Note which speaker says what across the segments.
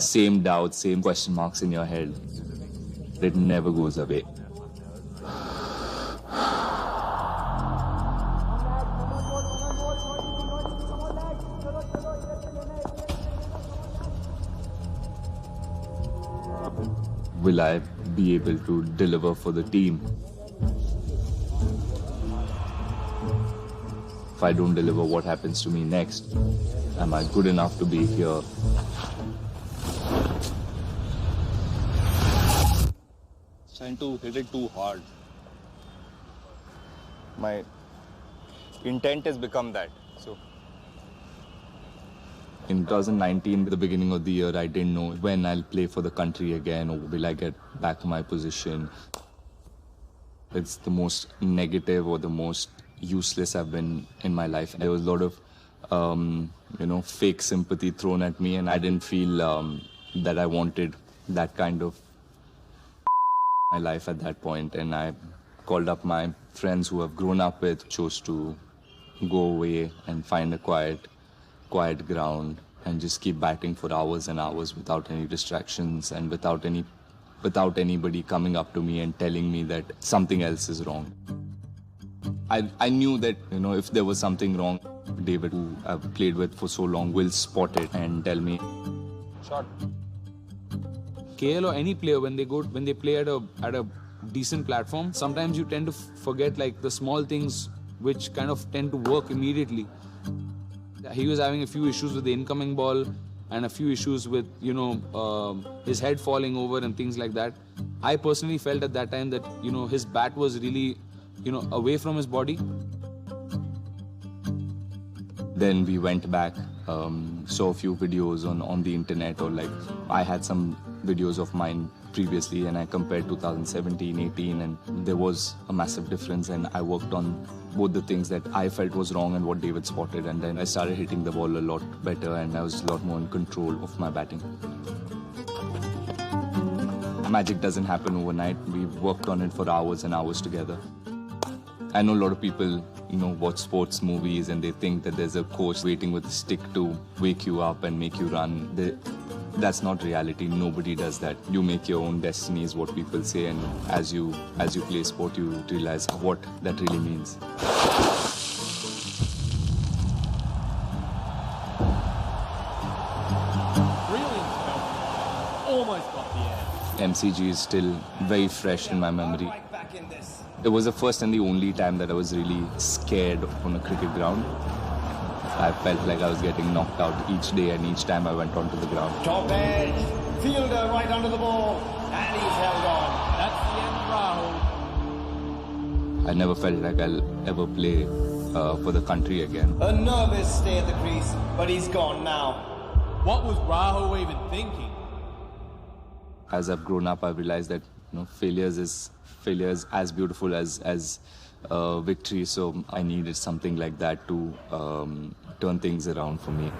Speaker 1: Same doubts, same question marks in your head. It never goes away. Will I be able to deliver for the team? If I don't deliver, what happens to me next? Am I good enough to be here?
Speaker 2: Trying to hit it too hard. My intent has become that. So
Speaker 1: in 2019, the beginning of the year, I didn't know when I'll play for the country again, or will I get back to my position. It's the most negative or the most useless I've been in my life. There was a lot of, fake sympathy thrown at me, and I didn't feel that I wanted that kind of my life at that point. And I called up my friends who I've grown up with, chose to go away and find a quiet ground and just keep batting for hours and hours without any distractions and without anybody coming up to me and telling me that something else is wrong. I knew that, if there was something wrong, David, who I've played with for so long, will spot it and tell me.
Speaker 2: shot.
Speaker 3: KL or any player, when they play at a decent platform, sometimes you tend to forget like the small things which kind of tend to work immediately. He was having a few issues with the incoming ball and a few issues with, his head falling over and things like that. I personally felt at that time that, his bat was really, away from his body.
Speaker 1: Then we went back, saw a few videos on the internet, or like I had some videos of mine previously, and I compared 2017, 18, and there was a massive difference, and I worked on both the things that I felt was wrong and what David spotted, and then I started hitting the ball a lot better, and I was a lot more in control of my batting. Magic doesn't happen overnight. We worked on it for hours and hours together. I know a lot of people, watch sports movies and they think that there's a coach waiting with a stick to wake you up and make you run. That's not reality. Nobody does that. You make your own destiny is what people say, and as you play sport, you realize what that really means.
Speaker 4: Brilliant. Almost got the air.
Speaker 1: MCG is still very fresh in my memory. It was the first and the only time that I was really scared on a cricket ground. I felt like I was getting knocked out each day and each time I went onto the ground.
Speaker 5: Top edge, fielder right under the ball, and he's held on.
Speaker 4: That's the end, Rahul.
Speaker 1: I never felt like I'll ever play for the country again.
Speaker 5: A nervous stay at the crease, but he's gone now.
Speaker 4: What was Rahul even thinking?
Speaker 1: As I've grown up, I've realized that failures as beautiful as victory. So I needed something like that to turn things around for me.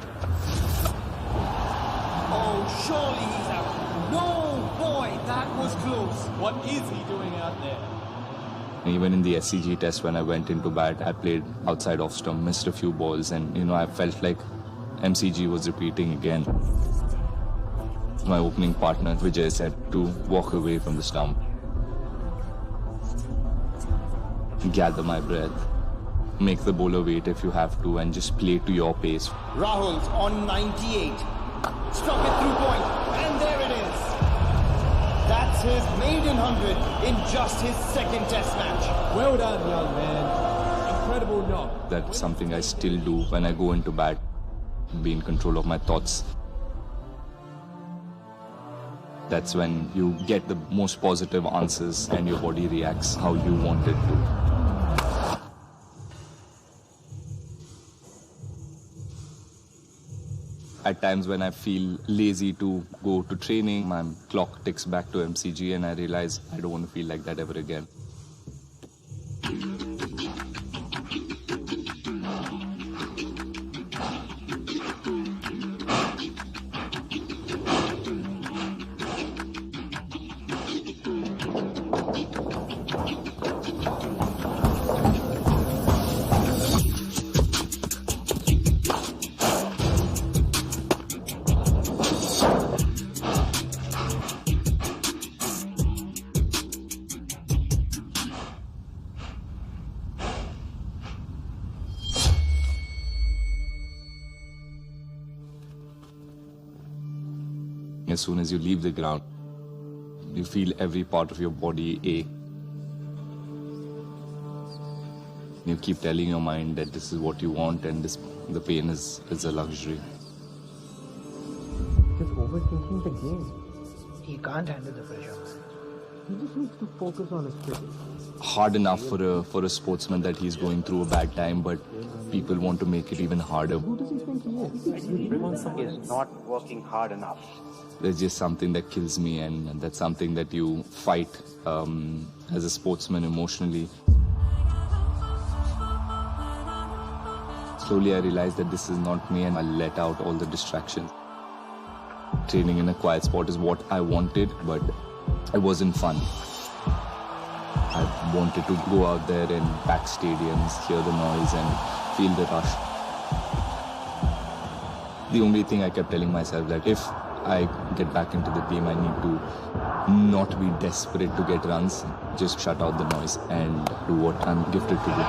Speaker 5: Oh, surely he's out. No, boy, that was close.
Speaker 4: What is he doing out there?
Speaker 1: Even in the SCG test, when I went into bat, I played outside off stump, missed a few balls, and I felt like MCG was repeating again. My opening partner, Vijay, said to walk away from the stump, gather my breath, make the bowler wait if you have to, and just play to your pace.
Speaker 5: Rahul's on 98. Struck it through point, and there it is. That's his maiden 100 in just his second test match.
Speaker 4: Well done, young man. Incredible knock.
Speaker 1: That's something I still do when I go into bat, be in control of my thoughts. That's when you get the most positive answers and your body reacts how you want it to. At times when I feel lazy to go to training, my clock ticks back to MCG and I realize I don't want to feel like that ever again. As soon as you leave the ground, you feel every part of your body ache. You keep telling your mind that this is what you want and the pain is a luxury.
Speaker 6: Just overthinking the game. He can't handle the pressure. He just needs to focus on his cricket.
Speaker 1: Hard enough for a sportsman that he's going through a bad time, but people want to make it even harder.
Speaker 6: Who does he think he is?
Speaker 7: He is not working hard enough.
Speaker 1: There's just something that kills me, and that's something that you fight as a sportsman emotionally. Slowly I realized that this is not me, and I let out all the distractions. Training in a quiet spot is what I wanted, but it wasn't fun. I wanted to go out there and pack stadiums, hear the noise and feel the rush. The only thing I kept telling myself that if I get back into the team, I need to not be desperate to get runs, just shut out the noise and do what I'm gifted to do.